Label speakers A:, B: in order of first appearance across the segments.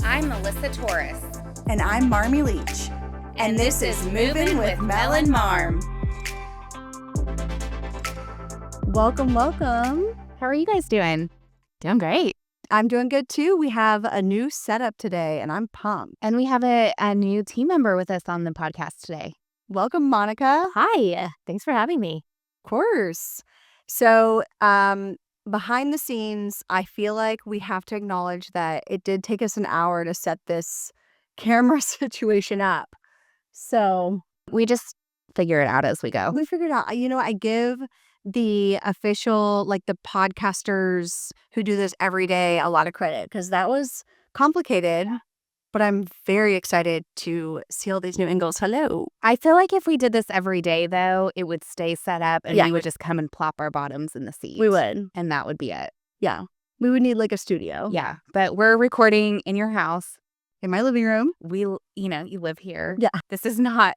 A: I'm Melissa Touris.
B: And I'm Marmy Leech.
A: And this is Movin with Mel and Marm.
B: Welcome.
C: How are you guys doing? Doing great.
B: I'm doing good too. We have a new setup today and I'm pumped.
C: And we have a new team member with us on the podcast today.
B: Welcome, Monica.
D: Hi. Thanks for having me.
B: Of course. So, behind the scenes, I feel like we have to acknowledge that it did take us an hour to set this camera situation up. So
C: We just figure it out as we go.
B: we figured out, I give the official, the podcasters who do this every day a lot of credit because that was complicated. But I'm very excited to see all these new angles. Hello.
C: I feel like if we did this every day, though, it would stay set up and
B: Yeah.
C: we would just come and plop our bottoms in the seat.
B: We would.
C: And that would be it.
B: Yeah. We would need a studio.
C: Yeah. But we're recording in your house.
B: In my living room.
C: You live here.
B: Yeah.
C: This is not,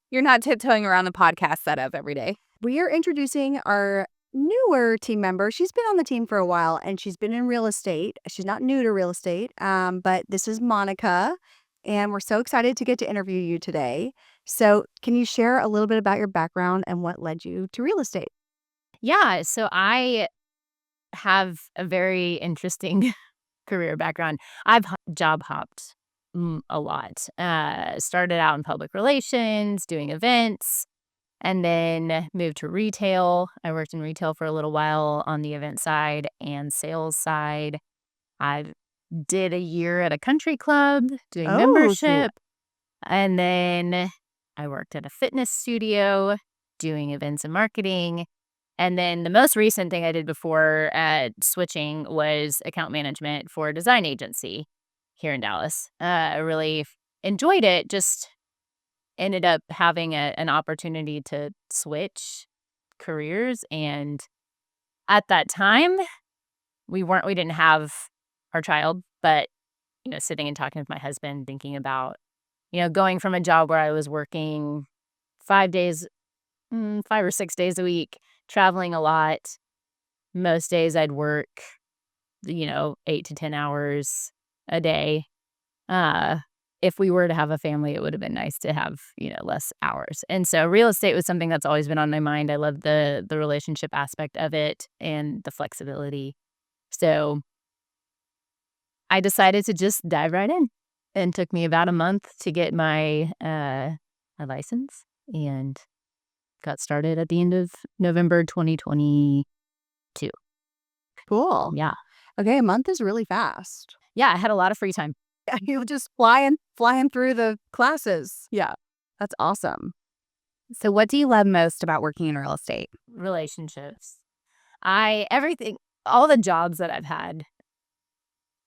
C: you're not tiptoeing around the podcast setup every day.
B: We are introducing our newer team member. She's been on the team for a while and she's been in real estate. She's not new to real estate, but this is Monica. And we're so excited to get to interview you today. So can you share a little bit about your background and what led you to real estate?
D: Yeah. So I have a very interesting career background. I've job hopped a lot. Started out in public relations, doing events, and then moved to retail. I worked in retail for a little while on the event side and sales side. I did a year at a country club doing
B: Oh,
D: membership. And then I worked at a fitness studio doing events and marketing. And then the most recent thing I did before switching was account management for a design agency here in Dallas. I really enjoyed it, just ended up having an opportunity to switch careers. And at that time, we didn't have our child, but, sitting and talking with my husband, thinking about, going from a job where I was working 5 or 6 days a week, traveling a lot. Most days I'd work, 8 to 10 hours a day. If we were to have a family, it would have been nice to have, less hours. And so real estate was something that's always been on my mind. I love the relationship aspect of it and the flexibility. So I decided to just dive right in. And took me about a month to get my license and got started at the end of November 2022.
B: Cool.
D: Yeah.
B: Okay, a month is really fast.
D: Yeah, I had a lot of free time.
B: You're just flying through the classes. Yeah, that's awesome.
C: So what do you love most about working in real estate?
D: Relationships. All the jobs that I've had,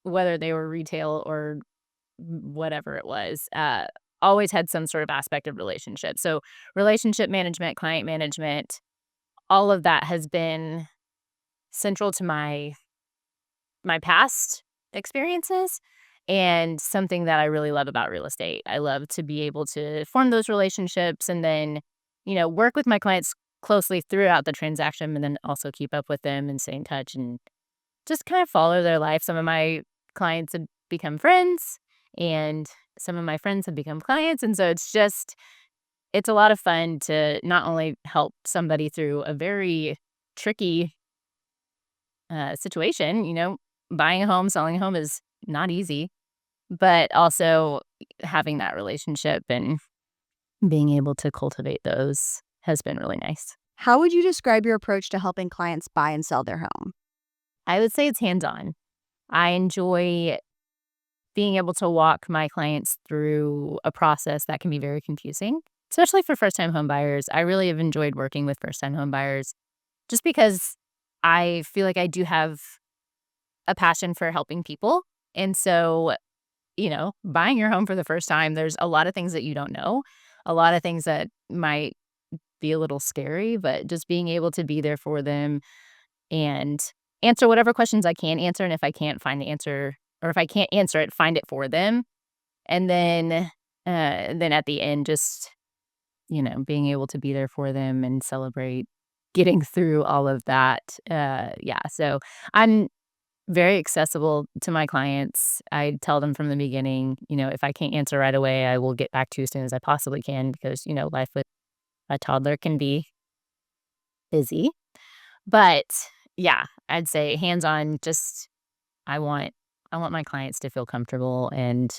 D: whether they were retail or whatever it was, always had some sort of aspect of relationship. So relationship management, client management, all of that has been central to my past experiences and something that I really love about real estate. I love to be able to form those relationships and then, work with my clients closely throughout the transaction and then also keep up with them and stay in touch and just kind of follow their life. Some of my clients have become friends and some of my friends have become clients. And so it's a lot of fun to not only help somebody through a very tricky situation, buying a home, selling a home is not easy, but also having that relationship and being able to cultivate those has been really nice.
B: How would you describe your approach to helping clients buy and sell their home?
D: I would say it's hands-on. I enjoy being able to walk my clients through a process that can be very confusing, especially for first-time home buyers. I really have enjoyed working with first-time home buyers just because I feel like I do have a passion for helping people. And so, buying your home for the first time, there's a lot of things that you don't know, a lot of things that might be a little scary, but just being able to be there for them and answer whatever questions I can answer. And if I can't find the answer, or if I can't answer it, find it for them. And then at the end, just, being able to be there for them and celebrate getting through all of that. So I'm very accessible to my clients. I tell them from the beginning, if I can't answer right away, I will get back to you as soon as I possibly can because, life with a toddler can be busy. But yeah, I'd say hands-on, just I want my clients to feel comfortable and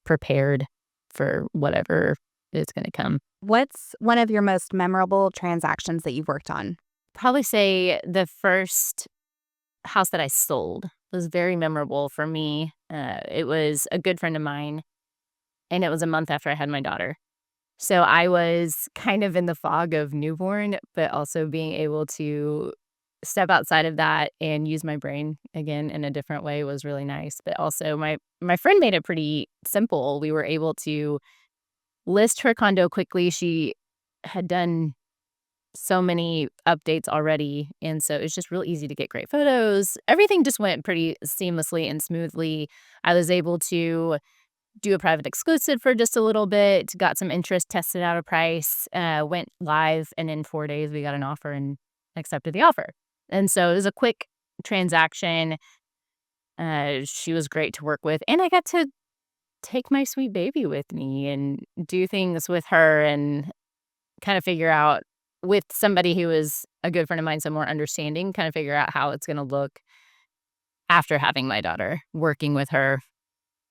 D: prepared for whatever is going to come.
C: What's one of your most memorable transactions that you've worked on?
D: Probably say the first house that I sold was very memorable for me. It was a good friend of mine, and it was a month after I had my daughter. So I was kind of in the fog of newborn, but also being able to step outside of that and use my brain again in a different way was really nice. But also my friend made it pretty simple. We were able to list her condo quickly. She had done so many updates already, and so it's just real easy to get great photos. Everything just went pretty seamlessly and smoothly. I was able to do a private exclusive for just a little bit, got some interest, tested out a price, went live, and in 4 days we got an offer and accepted the offer. And so it was a quick transaction. She was great to work with, and I got to take my sweet baby with me and do things with her and kind of figure out with somebody who is a good friend of mine, some more understanding, kind of figure out how it's going to look after having my daughter, working with her,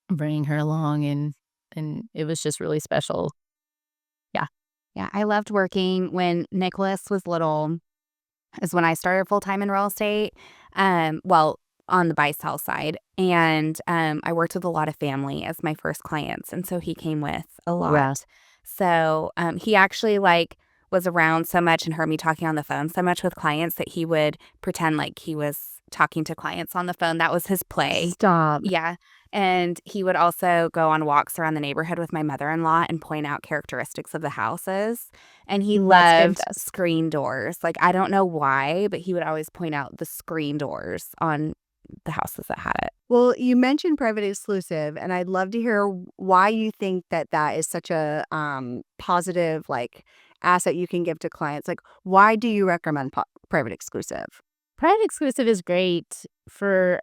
D: bringing her along, and it was just really special.
C: Yeah, I loved working when Nicholas was little, is when I started full-time in real estate, well, on the buy-sell side, and I worked with a lot of family as my first clients, and so he came with a lot.
D: Yeah.
C: So, he actually, was around so much and heard me talking on the phone so much with clients that he would pretend like he was talking to clients on the phone. That was his play.
B: Stop.
C: Yeah, and he would also go on walks around the neighborhood with my mother-in-law and point out characteristics of the houses, and he
B: That's
C: loved
B: fantastic.
C: screen doors. I don't know why, but he would always point out the screen doors on the houses that had it.
B: Well, you mentioned private exclusive, and I'd love to hear why you think that is such a positive asset you can give to clients. Why do you recommend private exclusive?
D: Private exclusive is great for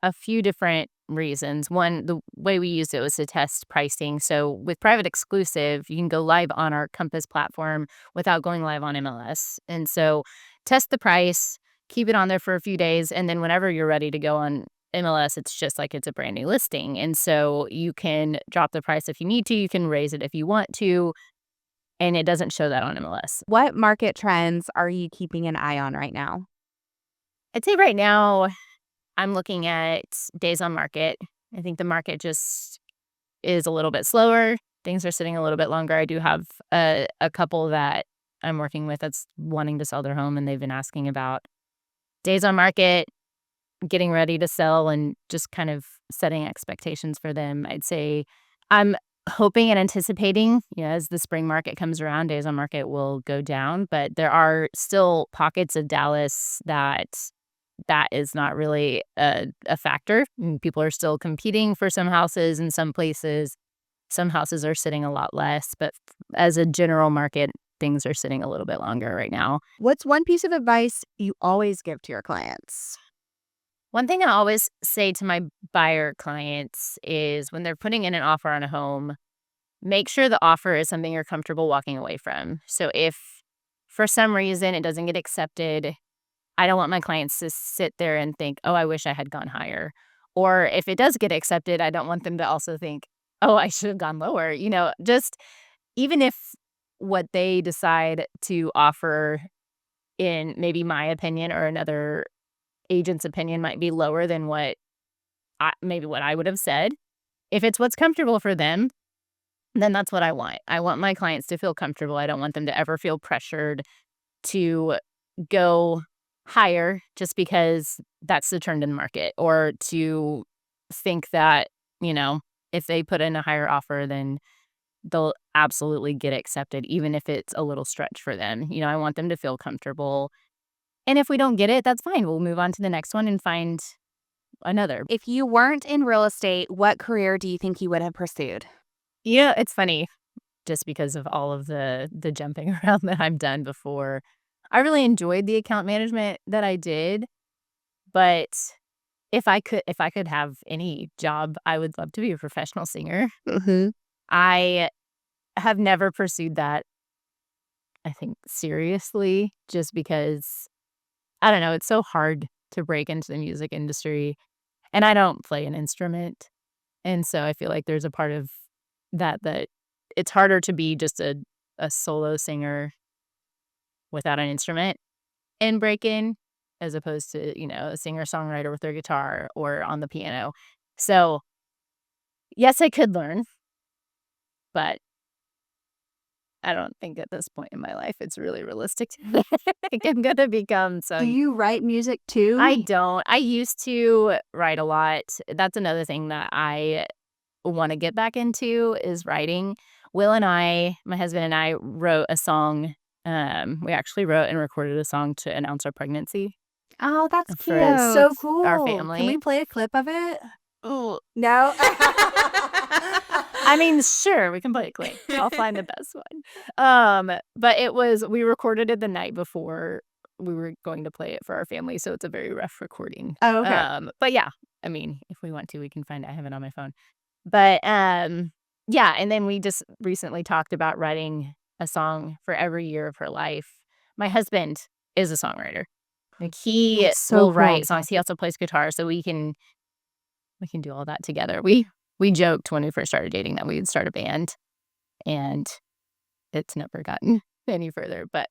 D: a few different reasons. One, the way we used it was to test pricing. So with private exclusive, you can go live on our Compass platform without going live on MLS. And so test the price, keep it on there for a few days, and then whenever you're ready to go on MLS, it's just like it's a brand new listing. And so you can drop the price if you need to, you can raise it if you want to, and it doesn't show that on MLS.
C: What market trends are you keeping an eye on right now?
D: I'd say right now I'm looking at days on market. I think the market just is a little bit slower. Things are sitting a little bit longer. I do have a couple that I'm working with that's wanting to sell their home, and they've been asking about days on market, getting ready to sell, and just kind of setting expectations for them. I'd say I'm hoping and anticipating, as the spring market comes around, days on market will go down, but there are still pockets of Dallas that is not really a factor. People are still competing for some houses in some places. Some houses are sitting a lot less, but as a general market, things are sitting a little bit longer right now.
B: What's one piece of advice you always give to your clients?
D: One thing I always say to my buyer clients is when they're putting in an offer on a home, make sure the offer is something you're comfortable walking away from. So if for some reason it doesn't get accepted, I don't want my clients to sit there and think, oh, I wish I had gone higher. Or if it does get accepted, I don't want them to also think, oh, I should have gone lower. Just even if what they decide to offer, in maybe my opinion or another agent's opinion, might be lower than what I would have said. If it's what's comfortable for them, then that's what I want. I want my clients to feel comfortable. I don't want them to ever feel pressured to go higher just because that's the trend in the market, or to think that, if they put in a higher offer, then they'll absolutely get accepted, even if it's a little stretch for them. I want them to feel comfortable. And if we don't get it, that's fine. We'll move on to the next one and find another.
C: If you weren't in real estate, what career do you think you would have pursued?
D: It's funny, just because of all of the jumping around that I've done before. I really enjoyed the account management that I did, but if I could have any job, I would love to be a professional singer.
C: Mm-hmm.
D: I have never pursued that, I think, seriously, just because, I don't know, it's so hard to break into the music industry. And I don't play an instrument. And so I feel like there's a part of that it's harder to be just a solo singer without an instrument and break in, as opposed to, a singer-songwriter with their guitar or on the piano. So, yes, I could learn, but I don't think at this point in my life it's really realistic to think I'm gonna become
B: Do
D: some.
B: you write music too?
D: I don't. I used to write a lot. That's another thing that I wanna get back into is writing. Will and I, my husband and I, wrote a song. We actually wrote and recorded a song to announce our pregnancy
C: Oh, that's
D: for
C: cute.
B: So cool.
D: our
B: Can
D: family.
B: we play a clip of it?
D: Ooh.
B: No.
D: I mean, sure, we can play it clean. I'll find the best one. But we recorded it the night before we were going to play it for our family, so it's a very rough recording.
B: Oh, okay.
D: But yeah, I mean, if we want to, we can find it. I have it on my phone. But yeah, and then we just recently talked about writing a song for every year of her life. My husband is a songwriter. Like he
B: That's so
D: will
B: cool.
D: write songs. He also plays guitar, so we can do all that together. We joked when we first started dating that we would start a band, and it's never gotten any further. But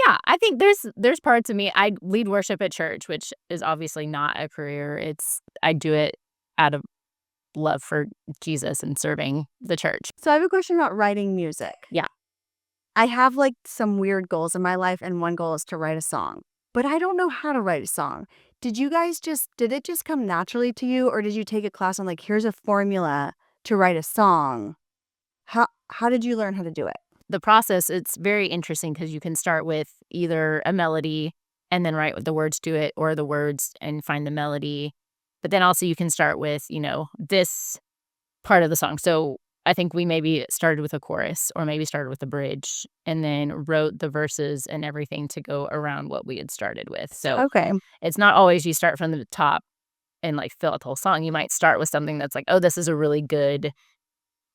D: yeah, I think there's parts of me. I lead worship at church, which is obviously not a career. I do it out of love for Jesus and serving the church.
B: So I have a question about writing music.
D: Yeah.
B: I have like some weird goals in my life, and one goal is to write a song. But I don't know how to write a song. Did it just come naturally to you, or did you take a class on like, here's a formula to write a song? How did you learn how to do it?
D: The process, it's very interesting because you can start with either a melody and then write the words to it, or the words and find the melody. But then also you can start with, this part of the song. So I think we maybe started with a chorus, or maybe started with a bridge, and then wrote the verses and everything to go around what we had started with. So
B: Okay.
D: it's not always you start from the top and like fill out the whole song. You might start with something that's like, oh, this is a really good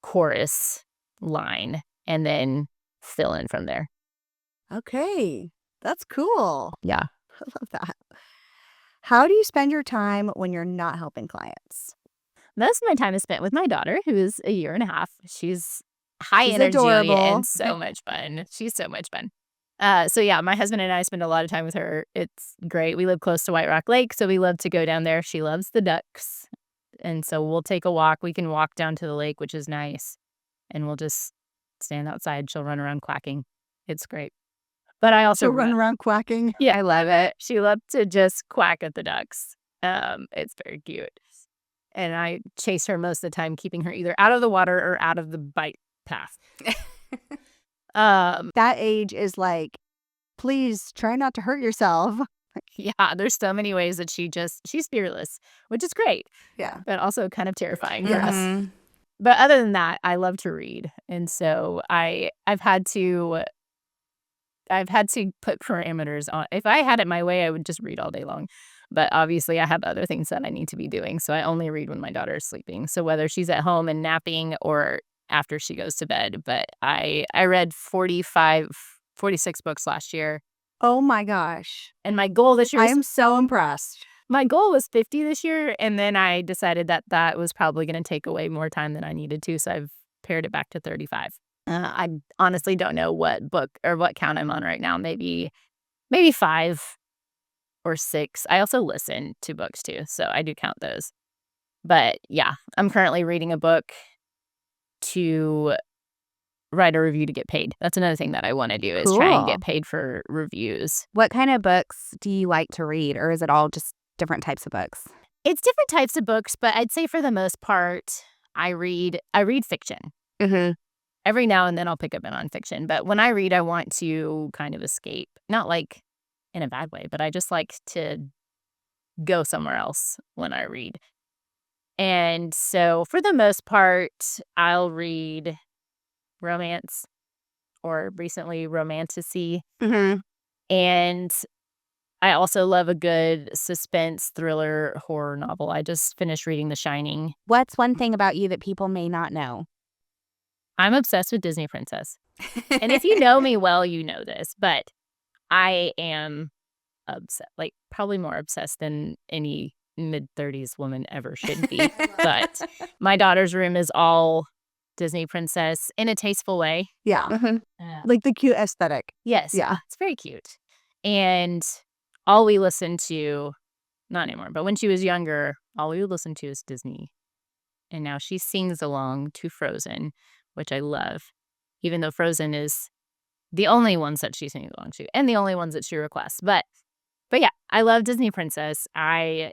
D: chorus line, and then fill in from there.
B: Okay. That's cool.
D: Yeah.
B: I love that. How do you spend your time when you're not helping clients?
D: Most of my time is spent with my daughter, who is a year and a half. She's high
B: She's
D: energy
B: adorable.
D: and so much fun. She's so much fun. So yeah, my husband and I spend a lot of time with her. It's great. We live close to White Rock Lake, so we love to go down there. She loves the ducks. And so we'll take a walk. We can walk down to the lake, which is nice. And we'll just stand outside. She'll run around quacking. It's great. But I also
B: So run around quacking.
D: Yeah, I love it. She loves to just quack at the ducks. It's very cute. And I chase her most of the time, keeping her either out of the water or out of the bite path.
B: That age is like, please try not to hurt yourself.
D: Yeah, there's so many ways that she's fearless, which is great,
B: Yeah.
D: but also kind of terrifying for us.
A: Mhm.
D: But other than that, I love to read. And so I've had to put parameters on. If I had it my way, I would just read all day long. But obviously I have other things that I need to be doing. So I only read when my daughter is sleeping. So whether she's at home and napping or after she goes to bed. But I read 46 books last year.
B: Oh my gosh.
D: And my goal this year
B: I am so impressed.
D: my goal was 50 this year. And then I decided that was probably going to take away more time than I needed to. So I've pared it back to 35. I honestly don't know what book or what count I'm on right now. Maybe 5 or 6. I also listen to books too, so I do count those. But yeah, I'm currently reading a book to write a review to get paid. That's another thing that I want to do is try and
C: Cool.
D: get paid for reviews.
C: What kind of books do you like to read, or is it all just different types of books?
D: It's different types of books, but I'd say for the most part, I read fiction.
C: Mm-hmm.
D: Every now and then I'll pick up a nonfiction, but when I read, I want to kind of escape. Not like in a bad way, but I just like to go somewhere else when I read. And so for the most part, I'll read romance or recently romanticy.
C: Mm-hmm.
D: And I also love a good suspense thriller horror novel. I just finished reading The Shining.
C: What's one thing about you that people may not know?
D: I'm obsessed with Disney Princess. And if you know me well, you know this, but I am obsessed, like probably more obsessed than any mid-30s woman ever should be. But my daughter's room is all Disney Princess in a tasteful way.
B: Yeah.
C: Mhm.
B: Like the cute aesthetic.
D: Yes.
B: Yeah.
D: It's very cute. And all we listen to, not anymore, but when she was younger, all we would listen to is Disney. And now she sings along to Frozen, which I love, even though Frozen is the only ones that she sings along to and the only ones that she requests. But yeah, I love Disney Princess. I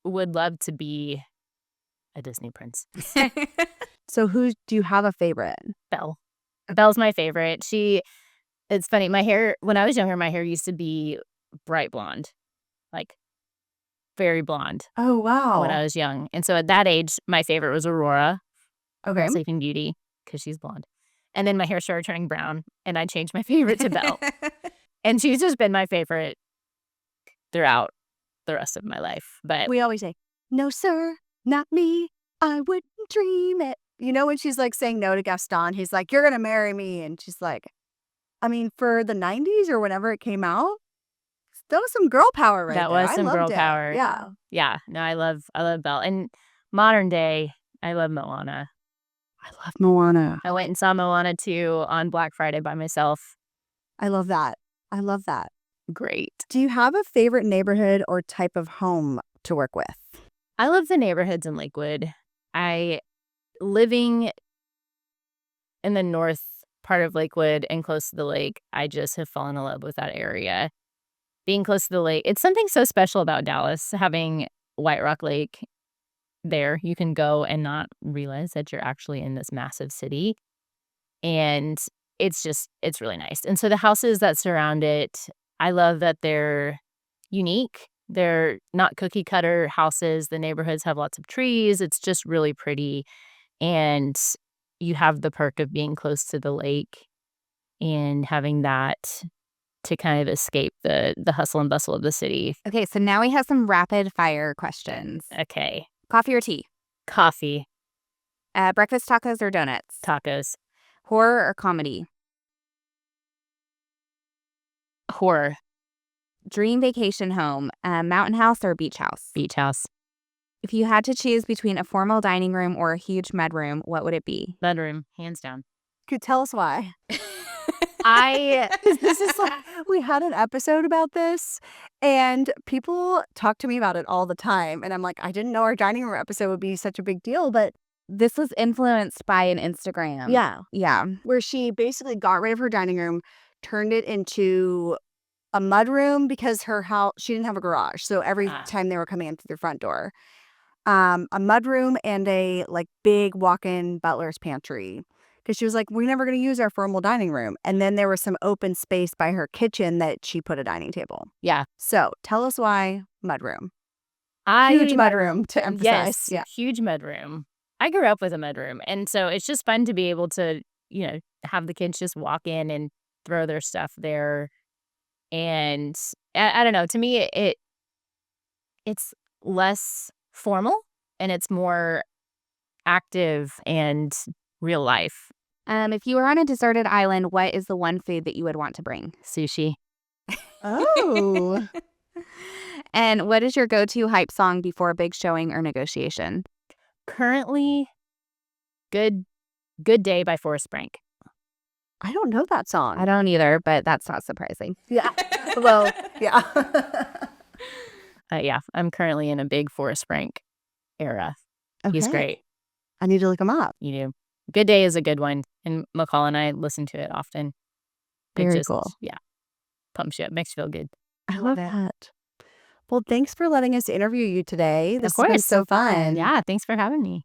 D: would love to be a Disney prince.
B: So who do you have a favorite?
D: Belle. Belle's my favorite. It's funny, my hair, when I was younger, my hair used to be bright blonde, like very blonde
B: Oh, wow.
D: when I was young. And so at that age, my favorite was Aurora,
B: Okay.
D: Sleeping Beauty, because she's blonde. And then my hair started turning brown, and I changed my favorite to Belle. And she's just been my favorite throughout the rest of my life. But
B: We always say, no, sir, not me. I wouldn't dream it. You know, when she's like saying no to Gaston, he's like, you're going to marry me. And she's like, I mean, for the 90s or whenever it came out, that was some girl power right
D: that
B: there.
D: was
B: I
D: some
B: loved
D: girl
B: it.
D: power.
B: Yeah.
D: Yeah. No, I love Belle. And modern day, I love Moana.
B: I love Moana.
D: I went and saw Moana 2 on Black Friday by myself.
B: I love that. I love that.
D: Great.
B: Do you have a favorite neighborhood or type of home to work with?
D: I love the neighborhoods in Lakewood. Living in the north part of Lakewood and close to the lake, I just have fallen in love with that area. Being close to the lake, it's something so special about Dallas, having White Rock Lake there. You can go and not realize that you're actually in this massive city. And it's really nice. And so the houses that surround it, I love that they're unique. They're not cookie cutter houses. The neighborhoods have lots of trees. It's just really pretty. And you have the perk of being close to the lake and having that to kind of escape the hustle and bustle of the city.
C: Okay, so now we have some rapid fire questions.
D: Okay.
C: Coffee or tea?
D: Coffee,
C: Breakfast tacos or donuts?
D: tacos,
C: Horror or comedy?
D: horror,
C: Dream vacation home, mountain house or beach house?
D: beach house,
C: If you had to choose between a formal dining room or a huge mudroom, what would it be?
D: bedroom, hands down.
B: Could tell us why.
C: This
B: is like, we had an episode about this and people talk to me about it all the time. And I'm like, I didn't know our dining room episode would be such a big deal, but
C: This was influenced by an Instagram. Yeah.
B: where she basically got rid of her dining room, turned it into a mudroom because her house, she didn't have a garage. So every time they were coming in through their front door, a mudroom and a like big walk-in butler's pantry. Because she was like, we're never going to use our formal dining room. And then there was some open space by her kitchen that she put a dining table.
D: Yeah.
B: So tell us why mudroom. Huge mudroom to emphasize.
D: Yes, huge mudroom. I grew up with a mudroom. And so it's just fun to be able to, have the kids just walk in and throw their stuff there. And I don't know, to me, it's less formal and it's more active and real life.
C: If you were on a deserted island, what is the one food that you would want to bring?
D: Sushi.
B: Oh.
C: And what is your go-to hype song before a big showing or negotiation?
D: Currently, Good Day by Forrest Frank.
B: I don't know that song.
C: I don't either, but that's not surprising.
B: Yeah. Well, yeah.
D: Yeah, I'm currently in a big Forrest Frank era. He's
B: Okay.
D: great.
B: I need to look him up.
D: You do. Good Day is a good one. And McCall and I listen to it often. It
B: Very
D: just,
B: cool.
D: Yeah. Pumps you up. Makes you feel good.
B: I love that. Well, thanks for letting us interview you today. This
D: Of
B: has been
D: course.
B: so fun.
D: Yeah. Thanks for having me.